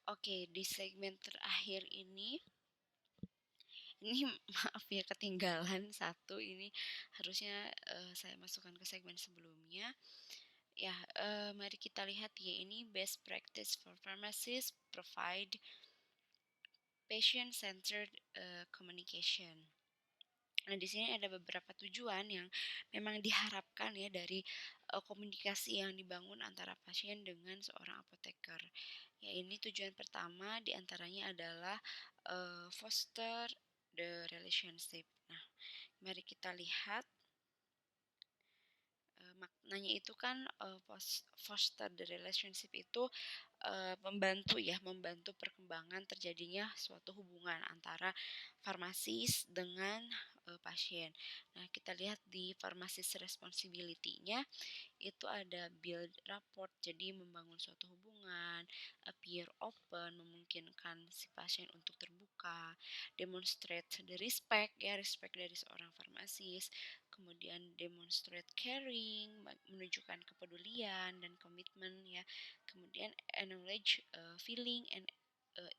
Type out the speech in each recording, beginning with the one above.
Oke, di segmen terakhir ini maaf ya ketinggalan satu ini harusnya saya masukkan ke segmen sebelumnya. Ya, mari kita lihat ya ini best practice for pharmacists provide patient-centered communication. Nah, di sini ada beberapa tujuan yang memang diharapkan ya dari komunikasi yang dibangun antara pasien dengan seorang apoteker. Ya, ini tujuan pertama diantaranya adalah foster the relationship. Nah, mari kita lihat maknanya itu kan foster the relationship itu membantu perkembangan terjadinya suatu hubungan antara farmasis dengan pasien. Nah, kita lihat di farmasis responsibility-nya itu ada build rapport, jadi membangun suatu hubungan, appear open, memungkinkan si pasien untuk terbuka, demonstrate the respect, ya respect dari seorang farmasis, kemudian demonstrate caring, menunjukkan kepedulian dan komitmen ya, kemudian acknowledge feeling and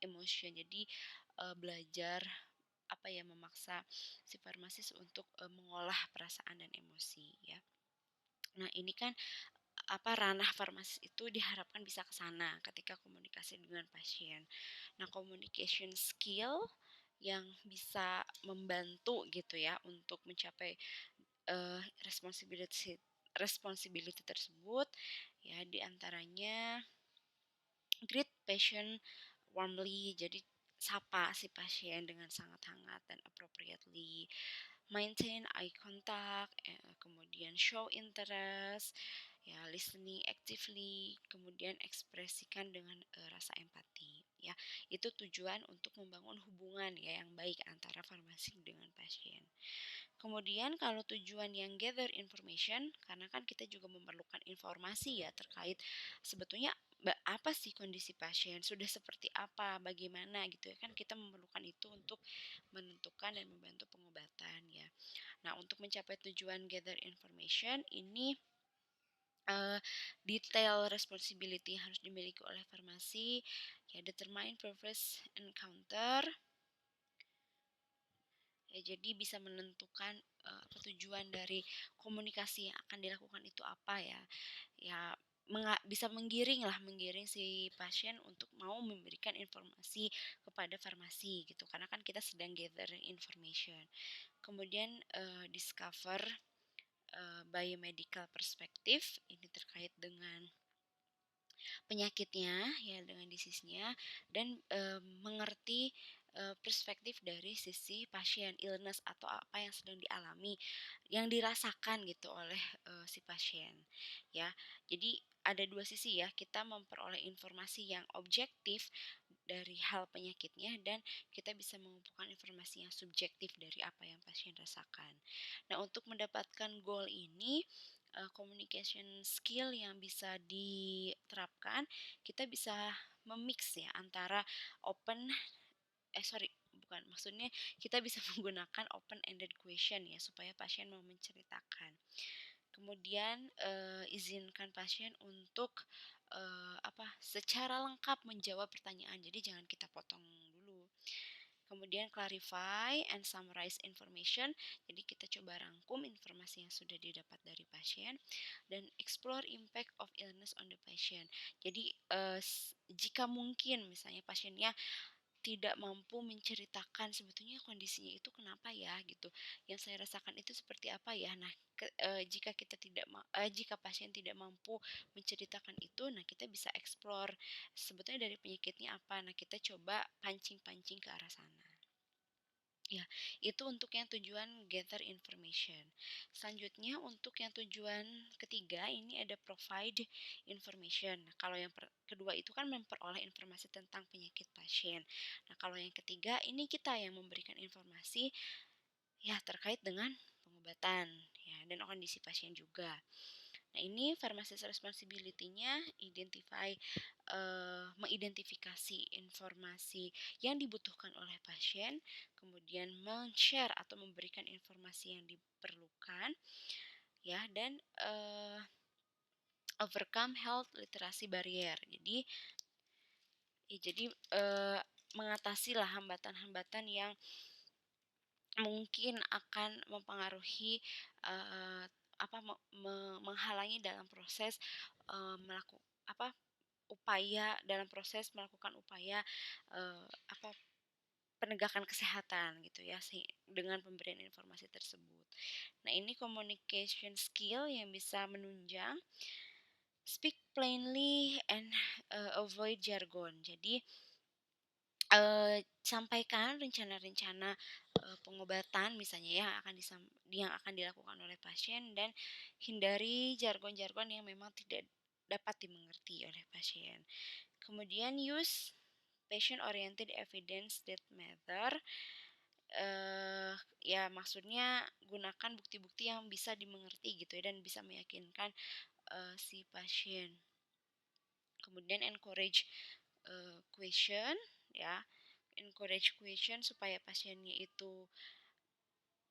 emotion, jadi belajar apa ya memaksa si farmasis untuk mengolah perasaan dan emosi ya. Nah, ini kan apa ranah farmasis itu diharapkan bisa ke sana ketika komunikasi dengan pasien. Nah, communication skill yang bisa membantu gitu ya untuk mencapai responsibility tersebut ya diantaranya greet patient warmly, jadi sapa si pasien dengan sangat hangat dan appropriately, maintain eye contact, kemudian show interest, ya listening actively, kemudian ekspresikan dengan rasa empati. Ya, itu tujuan untuk membangun hubungan ya yang baik antara farmasi dengan pasien. Kemudian kalau tujuan yang gather information, karena kan kita juga memerlukan informasi ya terkait sebetulnya apa sih kondisi pasien, sudah seperti apa, bagaimana gitu ya kan kita memerlukan itu untuk menentukan dan membantu pengobatan ya. Nah, untuk mencapai tujuan gather information ini detail responsibility harus dimiliki oleh farmasi ya, determine purpose encounter ya, jadi bisa menentukan tujuan dari komunikasi yang akan dilakukan itu apa ya. Ya bisa menggiring si pasien untuk mau memberikan informasi kepada farmasi gitu, karena kan kita sedang gather information. Kemudian discover biomedical perspective, ini terkait dengan penyakitnya ya, dengan disease-nya, dan mengerti perspektif dari sisi pasien, illness atau apa yang sedang dialami, yang dirasakan gitu oleh si pasien ya. Jadi ada dua sisi ya, kita memperoleh informasi yang objektif dari hal penyakitnya dan kita bisa mengumpulkan informasi yang subjektif dari apa yang pasien rasakan. Nah, untuk mendapatkan goal ini communication skill yang bisa diterapkan, kita bisa memix ya antara open sorry bukan maksudnya kita bisa menggunakan open ended question ya supaya pasien mau menceritakan. Kemudian izinkan pasien untuk secara lengkap menjawab pertanyaan. Jadi jangan kita potong dulu. Kemudian clarify and summarize information. Jadi kita coba rangkum informasi yang sudah didapat dari pasien dan explore impact of illness on the patient. Jadi jika mungkin misalnya pasiennya tidak mampu menceritakan sebetulnya kondisinya itu kenapa ya gitu. Yang saya rasakan itu seperti apa ya. Nah, jika pasien tidak mampu menceritakan itu, nah kita bisa explore sebetulnya dari penyakitnya apa. Nah, kita coba pancing-pancing ke arah sana. Ya, itu untuk yang tujuan gather information. Selanjutnya untuk yang tujuan ketiga ini ada provide information. Nah, kalau yang kedua itu kan memperoleh informasi tentang penyakit pasien. Nah, kalau yang ketiga ini kita yang memberikan informasi ya terkait dengan pengobatan ya dan kondisi pasien juga. Nah, ini pharmacist responsibility-nya mengidentifikasi informasi yang dibutuhkan oleh pasien, kemudian men-share atau memberikan informasi yang diperlukan, ya, dan overcome health literacy barrier. Jadi Ya, jadi mengatasi lah hambatan-hambatan yang mungkin akan mempengaruhi, eee, menghalangi dalam proses, melaku apa, upaya dalam proses melakukan upaya, apa, penegakan kesehatan gitu ya, dengan pemberian informasi tersebut. Nah, ini communication skill yang bisa menunjang speak plainly and, avoid jargon. Jadi, sampaikan rencana-rencana, pengobatan misalnya ya yang akan dilakukan oleh pasien dan hindari jargon-jargon yang memang tidak dapat dimengerti oleh pasien. Kemudian use patient oriented evidence that matter, eee, ya maksudnya gunakan bukti-bukti yang bisa dimengerti gitu ya dan bisa meyakinkan, si pasien. Kemudian question ya, encourage question supaya pasiennya itu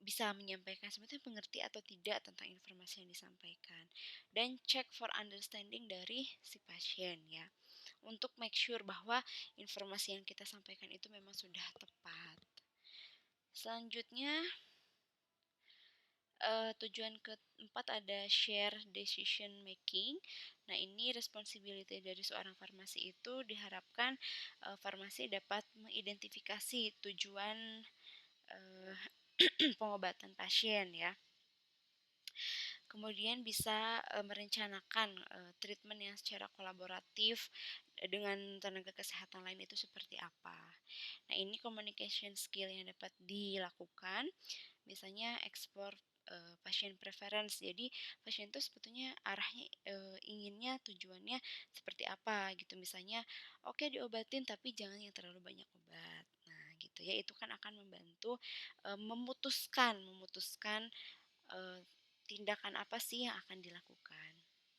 bisa menyampaikan sebetulnya mengerti atau tidak tentang informasi yang disampaikan. Dan check for understanding dari si pasien ya. Untuk make sure bahwa informasi yang kita sampaikan itu memang sudah tepat. Selanjutnya, tujuan keempat ada share decision making. Nah, ini responsibility dari seorang farmasi itu diharapkan farmasi dapat mengidentifikasi tujuan uh, pengobatan pasien ya. Kemudian bisa merencanakan treatment yang secara kolaboratif dengan tenaga kesehatan lain itu seperti apa. Nah, ini communication skill yang dapat dilakukan. Misalnya explore pasien preference. Jadi pasien itu sebetulnya arahnya inginnya tujuannya seperti apa gitu. Misalnya oke diobatin tapi jangan yang terlalu banyak obat. Nah, gitu ya. Itu kan akan membantu memutuskan eh, tindakan apa sih yang akan dilakukan.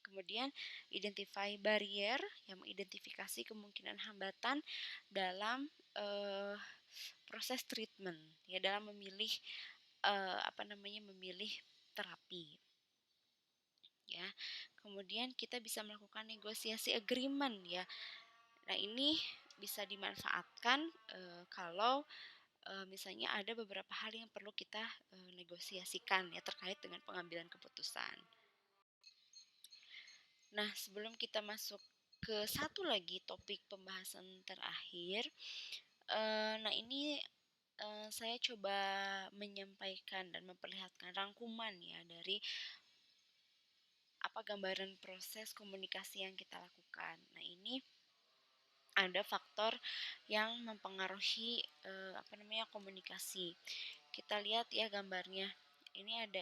Kemudian identify barrier yang mengidentifikasi kemungkinan hambatan dalam eh, proses treatment ya dalam memilih terapi ya. Kemudian kita bisa melakukan negosiasi agreement ya. Nah, ini bisa dimanfaatkan kalau misalnya ada beberapa hal yang perlu kita negosiasikan ya terkait dengan pengambilan keputusan. Nah, sebelum kita masuk ke satu lagi topik pembahasan terakhir, nah ini saya coba menyampaikan dan memperlihatkan rangkuman ya dari apa gambaran proses komunikasi yang kita lakukan. Nah, ini ada faktor yang mempengaruhi komunikasi. Kita lihat ya gambarnya. Ini ada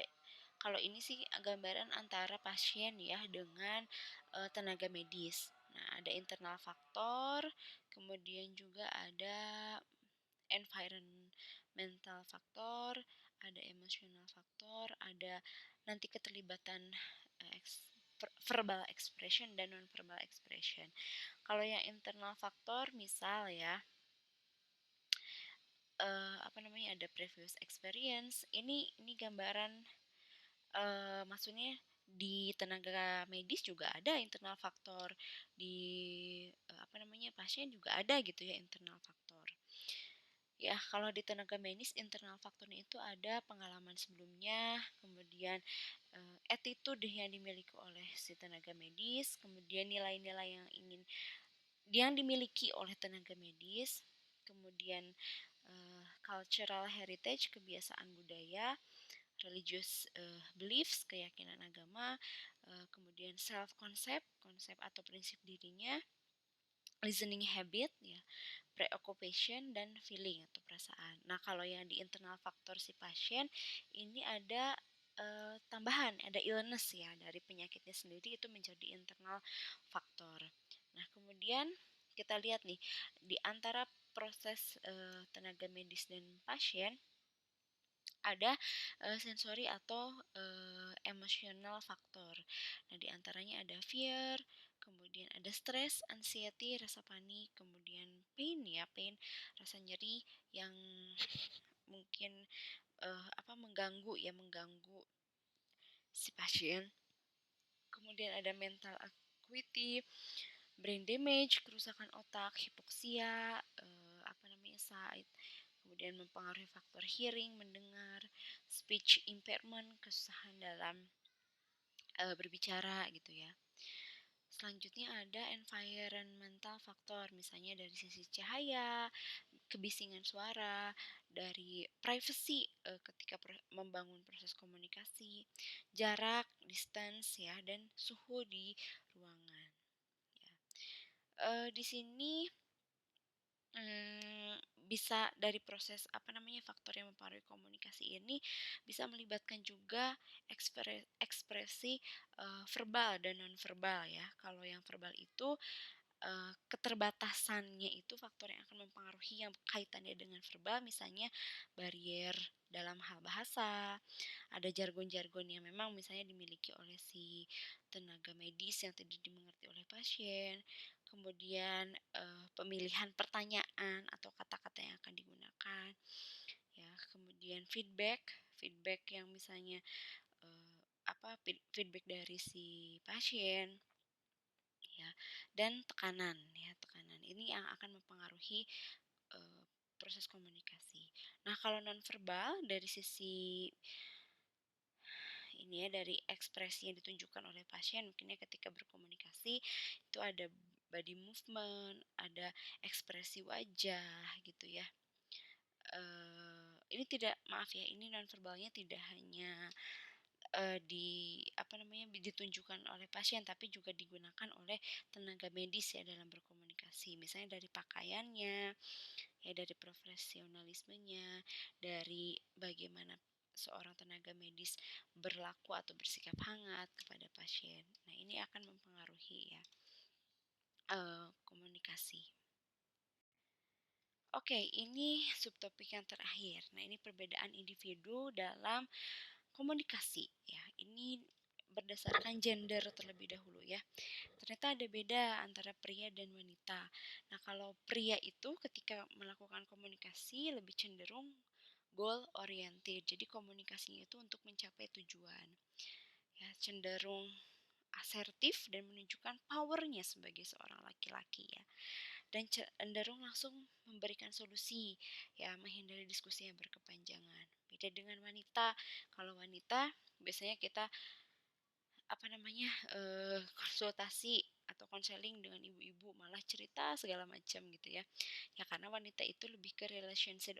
kalau ini sih gambaran antara pasien ya dengan tenaga medis. Nah, ada internal faktor, kemudian juga ada environmental faktor, ada emotional faktor, ada nanti keterlibatan verbal expression dan non verbal expression. Kalau yang internal faktor misal ya ada previous experience. Ini gambaran maksudnya di tenaga medis juga ada internal faktor, di pasien juga ada gitu ya internal faktor. Ya, kalau di tenaga medis internal faktornya itu ada pengalaman sebelumnya, kemudian attitude yang dimiliki oleh si tenaga medis, kemudian nilai-nilai yang dimiliki oleh tenaga medis, kemudian cultural heritage, kebiasaan budaya, religious beliefs, keyakinan agama, kemudian self concept, konsep atau prinsip dirinya, listening habit ya, preoccupation dan feeling atau perasaan. Nah, kalau yang di internal faktor si pasien ini ada tambahan, ada illness ya dari penyakitnya sendiri itu menjadi internal faktor. Nah, kemudian kita lihat nih di antara proses tenaga medis dan pasien ada sensori atau emotional faktor. Nah, di antaranya ada fear, kemudian ada stress, anxiety, rasa panik, kemudian pain, rasa nyeri yang mungkin mengganggu si pasien. Kemudian ada mental acuity, brain damage, kerusakan otak, hipoksia, SAID, kemudian mempengaruhi faktor hearing, mendengar, speech impairment, kesusahan dalam berbicara gitu ya. Selanjutnya ada environmental factor, misalnya dari sisi cahaya, kebisingan suara, dari privacy ketika membangun proses komunikasi, jarak, distance ya, dan suhu di ruangan. Ya. Di sini bisa dari proses faktor yang mempengaruhi komunikasi ini bisa melibatkan juga ekspresi verbal dan non verbal ya. Kalau yang verbal itu keterbatasannya itu faktor yang akan mempengaruhi yang kaitannya dengan verbal, misalnya barier dalam hal bahasa, ada jargon-jargon yang memang misalnya dimiliki oleh si tenaga medis yang tidak dimengerti oleh pasien, kemudian pemilihan pertanyaan atau kata-kata yang akan digunakan, ya, kemudian feedback yang misalnya feedback dari si pasien, ya, dan tekanan ini yang akan mempengaruhi uh, proses komunikasi. Nah, kalau nonverbal dari sisi ini ya, dari ekspresi yang ditunjukkan oleh pasien mungkinnya ketika berkomunikasi itu ada body movement, ada ekspresi wajah gitu ya. Ini tidak, maaf ya, ini nonverbalnya tidak hanya ditunjukkan oleh pasien, tapi juga digunakan oleh tenaga medis ya dalam berkomunikasi, misalnya dari pakaiannya ya, dari profesionalismenya, dari bagaimana seorang tenaga medis berlaku atau bersikap hangat kepada pasien. Nah, ini akan mempengaruhi ya komunikasi. Oke, ini subtopik yang terakhir. Nah, ini perbedaan individu dalam komunikasi ya. Ini berdasarkan gender terlebih dahulu ya. Ternyata ada beda antara pria dan wanita. Nah, kalau pria itu ketika melakukan komunikasi lebih cenderung goal oriented. Jadi komunikasinya itu untuk mencapai tujuan. Ya, cenderung asertif dan menunjukkan powernya sebagai seorang laki-laki ya. Dan cenderung langsung memberikan solusi ya, menghindari diskusi yang berkepanjangan. Beda dengan wanita. Kalau wanita biasanya kita konsultasi atau konseling dengan ibu-ibu, malah cerita segala macam gitu ya. Ya karena wanita itu lebih ke relationship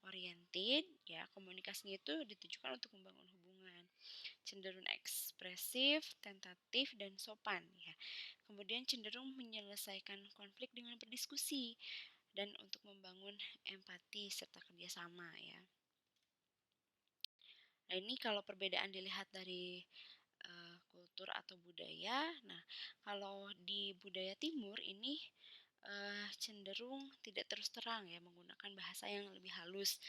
oriented ya, komunikasinya itu ditujukan untuk membangun hubungan, cenderung ekspresif, tentatif, dan sopan ya. Kemudian cenderung menyelesaikan konflik dengan berdiskusi dan untuk membangun empati serta kerjasama ya. Nah, ini kalau perbedaan dilihat dari kultur atau budaya. Nah, kalau di budaya timur ini cenderung tidak terus terang ya, menggunakan bahasa yang lebih halus.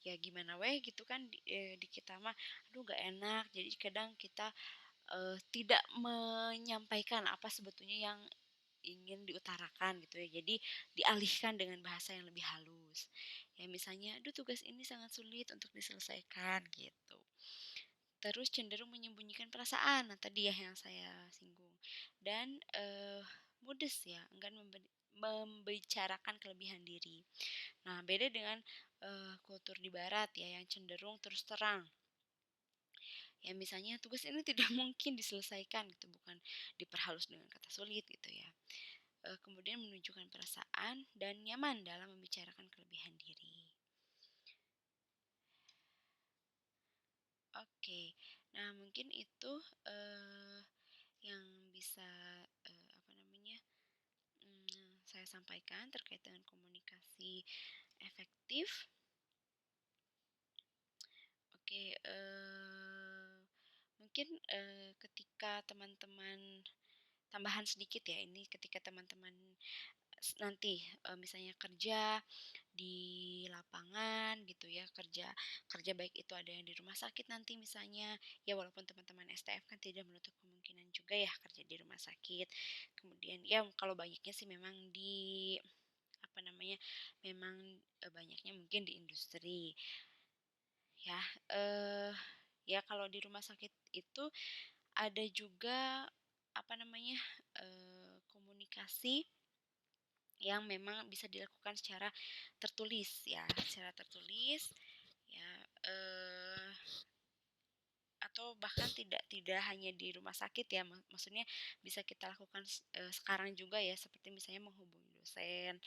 Ya gimana weh gitu kan, di kita mah aduh gak enak. Jadi kadang kita tidak menyampaikan apa sebetulnya yang ingin diutarakan gitu ya. Jadi dialihkan dengan bahasa yang lebih halus. Ya misalnya, aduh tugas ini sangat sulit untuk diselesaikan gitu. Terus cenderung menyembunyikan perasaan, nah tadi ya yang saya singgung. Dan mudes ya, enggan membicarakan kelebihan diri. Nah, beda dengan kultur di barat ya yang cenderung terus terang. Ya misalnya tugas ini tidak mungkin diselesaikan gitu, bukan diperhalus dengan kata sulit gitu ya. Kemudian menunjukkan perasaan dan nyaman dalam membicarakan kelebihan diri. Oke, nah mungkin itu yang bisa saya sampaikan terkait dengan komunikasi efektif. Oke, mungkin ketika teman-teman, tambahan sedikit ya, ini ketika teman-teman nanti misalnya kerja di lapangan gitu ya, kerja kerja baik itu ada yang di rumah sakit nanti misalnya ya, walaupun teman-teman STF kan tidak menutup kemungkinan juga ya kerja di rumah sakit. Kemudian ya kalau banyaknya sih memang di memang banyaknya mungkin di industri ya. Ya kalau di rumah sakit itu ada juga apa namanya, komunikasi yang memang bisa dilakukan secara tertulis ya, secara tertulis ya, atau bahkan tidak hanya di rumah sakit ya, maksudnya bisa kita lakukan sekarang juga ya, seperti misalnya menghubungi dosen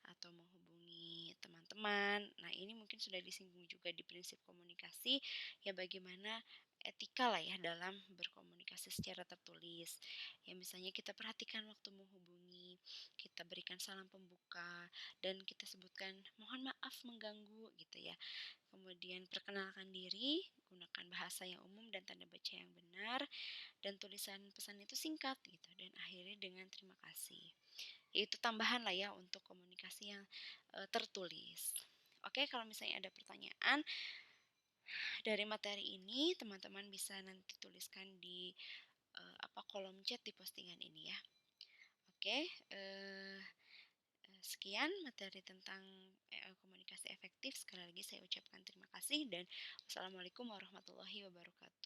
atau menghubungi teman-teman. Nah, ini mungkin sudah disinggung juga di prinsip komunikasi, ya bagaimana etika lah ya dalam berkomunikasi secara tertulis. Ya misalnya kita perhatikan waktu menghubungi, kita berikan salam pembuka, dan kita sebutkan mohon maaf mengganggu gitu ya. Kemudian perkenalkan diri, gunakan bahasa yang umum dan tanda baca yang benar, dan tulisan pesan itu singkat gitu, dan akhiri dengan terima kasih. Itu tambahan lah ya untuk komunikasi yang tertulis. Oke, kalau misalnya ada pertanyaan dari materi ini, teman-teman bisa nanti tuliskan di kolom chat di postingan ini ya. Oke, sekian materi tentang komunikasi efektif. Sekali lagi saya ucapkan terima kasih dan wassalamualaikum warahmatullahi wabarakatuh.